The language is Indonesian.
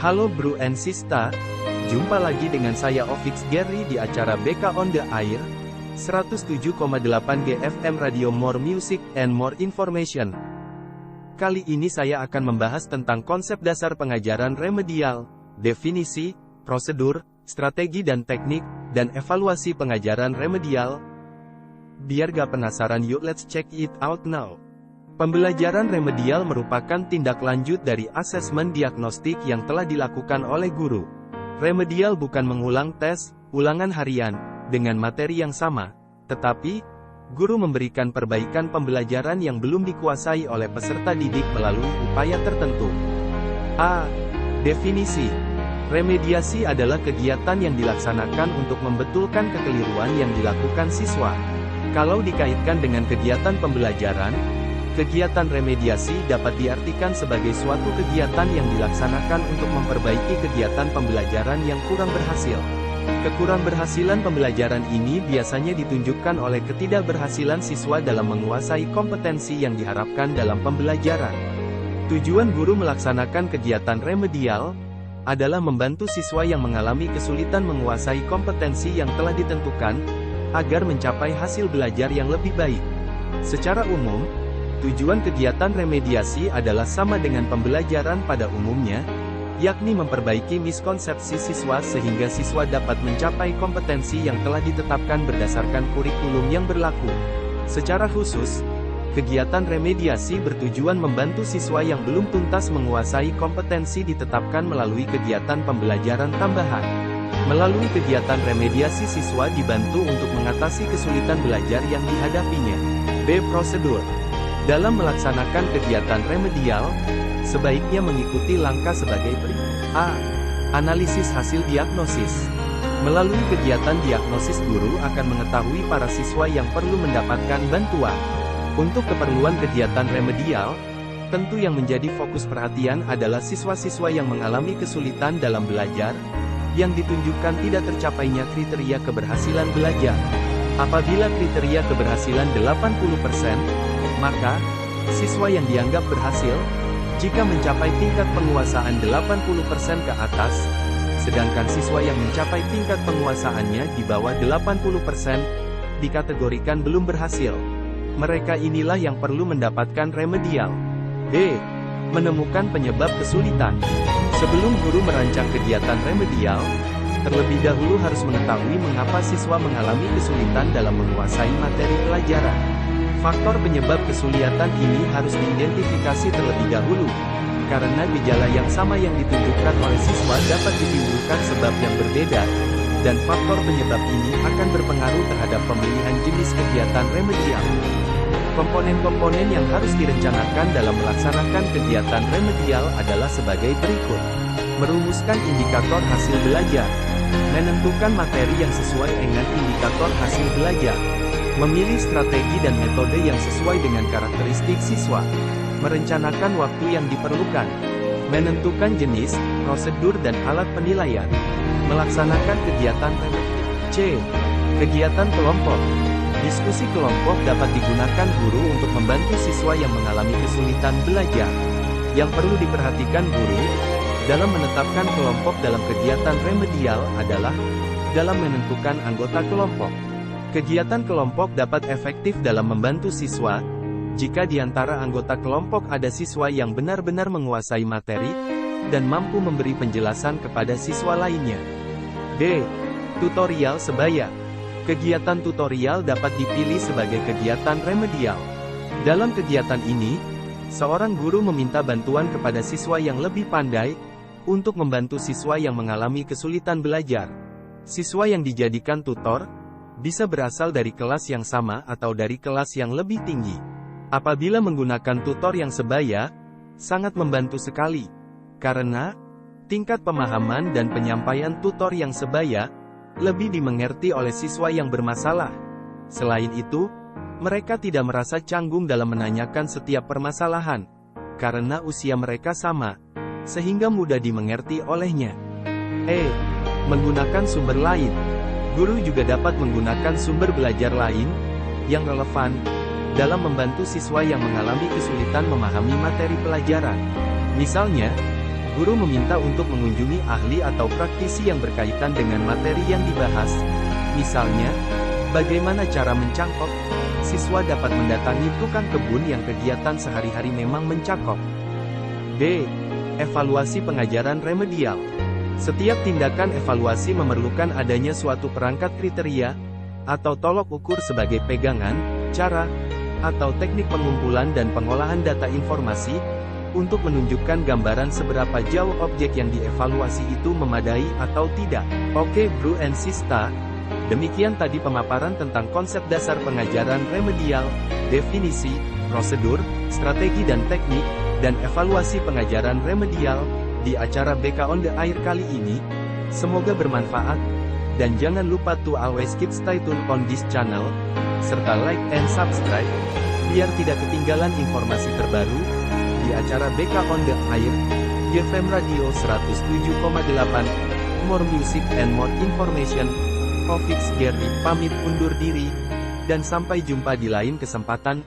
Halo Bro and Sista, jumpa lagi dengan saya Ovix Gary di acara BK on the Air, 107,8 GFM Radio More Music and More Information. Kali ini saya akan membahas tentang konsep dasar pengajaran remedial, definisi, prosedur, strategi dan teknik, dan evaluasi pengajaran remedial. Biar gak penasaran yuk let's check it out now. Pembelajaran remedial merupakan tindak lanjut dari asesmen diagnostik yang telah dilakukan oleh guru. Remedial bukan mengulang tes, ulangan harian, dengan materi yang sama, tetapi, guru memberikan perbaikan pembelajaran yang belum dikuasai oleh peserta didik melalui upaya tertentu. A. Definisi. Remediasi adalah kegiatan yang dilaksanakan untuk membetulkan kekeliruan yang dilakukan siswa. Kalau dikaitkan dengan kegiatan pembelajaran, kegiatan remediasi dapat diartikan sebagai suatu kegiatan yang dilaksanakan untuk memperbaiki kegiatan pembelajaran yang kurang berhasil. Kekurangberhasilan pembelajaran ini biasanya ditunjukkan oleh ketidakberhasilan siswa dalam menguasai kompetensi yang diharapkan dalam pembelajaran. Tujuan guru melaksanakan kegiatan remedial adalah membantu siswa yang mengalami kesulitan menguasai kompetensi yang telah ditentukan, agar mencapai hasil belajar yang lebih baik. Secara umum, tujuan kegiatan remediasi adalah sama dengan pembelajaran pada umumnya, yakni memperbaiki miskonsepsi siswa sehingga siswa dapat mencapai kompetensi yang telah ditetapkan berdasarkan kurikulum yang berlaku. Secara khusus, kegiatan remediasi bertujuan membantu siswa yang belum tuntas menguasai kompetensi ditetapkan melalui kegiatan pembelajaran tambahan. Melalui kegiatan remediasi siswa dibantu untuk mengatasi kesulitan belajar yang dihadapinya. B. Prosedur. Dalam melaksanakan kegiatan remedial, sebaiknya mengikuti langkah sebagai berikut. A. Analisis hasil diagnosis. Melalui kegiatan diagnosis guru akan mengetahui para siswa yang perlu mendapatkan bantuan. Untuk keperluan kegiatan remedial, tentu yang menjadi fokus perhatian adalah siswa-siswa yang mengalami kesulitan dalam belajar, yang ditunjukkan tidak tercapainya kriteria keberhasilan belajar. Apabila kriteria keberhasilan 80%, maka, siswa yang dianggap berhasil, jika mencapai tingkat penguasaan 80% ke atas, sedangkan siswa yang mencapai tingkat penguasaannya di bawah 80%, dikategorikan belum berhasil. Mereka inilah yang perlu mendapatkan remedial. B. Menemukan penyebab kesulitan. Sebelum guru merancang kegiatan remedial, terlebih dahulu harus mengetahui mengapa siswa mengalami kesulitan dalam menguasai materi pelajaran. Faktor penyebab kesulitan ini harus diidentifikasi terlebih dahulu, karena gejala yang sama yang ditunjukkan oleh siswa dapat ditimbulkan sebab yang berbeda, dan faktor penyebab ini akan berpengaruh terhadap pemilihan jenis kegiatan remedial. Komponen-komponen yang harus direncanakan dalam melaksanakan kegiatan remedial adalah sebagai berikut. Merumuskan indikator hasil belajar. Menentukan materi yang sesuai dengan indikator hasil belajar. Memilih strategi dan metode yang sesuai dengan karakteristik siswa. Merencanakan waktu yang diperlukan. Menentukan jenis, prosedur dan alat penilaian. Melaksanakan kegiatan remedial. C. Kegiatan kelompok. Diskusi kelompok dapat digunakan guru untuk membantu siswa yang mengalami kesulitan belajar. Yang perlu diperhatikan guru dalam menetapkan kelompok dalam kegiatan remedial adalah dalam menentukan anggota kelompok. Kegiatan kelompok dapat efektif dalam membantu siswa jika di antara anggota kelompok ada siswa yang benar-benar menguasai materi dan mampu memberi penjelasan kepada siswa lainnya. D. Tutorial sebaya. Kegiatan tutorial dapat dipilih sebagai kegiatan remedial. Dalam kegiatan ini, seorang guru meminta bantuan kepada siswa yang lebih pandai untuk membantu siswa yang mengalami kesulitan belajar. Siswa yang dijadikan tutor bisa berasal dari kelas yang sama atau dari kelas yang lebih tinggi. Apabila menggunakan tutor yang sebaya, sangat membantu sekali, karena tingkat pemahaman dan penyampaian tutor yang sebaya lebih dimengerti oleh siswa yang bermasalah. Selain itu, mereka tidak merasa canggung dalam menanyakan setiap permasalahan, karena usia mereka sama, sehingga mudah dimengerti olehnya. E. Menggunakan sumber lain. Guru juga dapat menggunakan sumber belajar lain, yang relevan, dalam membantu siswa yang mengalami kesulitan memahami materi pelajaran. Misalnya, Guru meminta untuk mengunjungi ahli atau praktisi yang berkaitan dengan materi yang dibahas. Misalnya, bagaimana cara mencangkok? Siswa dapat mendatangi tukang kebun yang kegiatan sehari-hari memang mencangkok. B. Evaluasi pengajaran remedial. Setiap tindakan evaluasi memerlukan adanya suatu perangkat kriteria, atau tolok ukur sebagai pegangan, cara, atau teknik pengumpulan dan pengolahan data informasi, untuk menunjukkan gambaran seberapa jauh objek yang dievaluasi itu memadai atau tidak. Oke Bro and Sista, demikian tadi pemaparan tentang konsep dasar pengajaran remedial, definisi, prosedur, strategi dan teknik, dan evaluasi pengajaran remedial, di acara BK on the Air kali ini. Semoga bermanfaat, dan jangan lupa to always keep stay tune on this channel, serta like and subscribe, biar tidak ketinggalan informasi terbaru, di acara BK on the Air, GFM Radio 107,8, more music and more information. Ofix Gary pamit undur diri, dan sampai jumpa di lain kesempatan.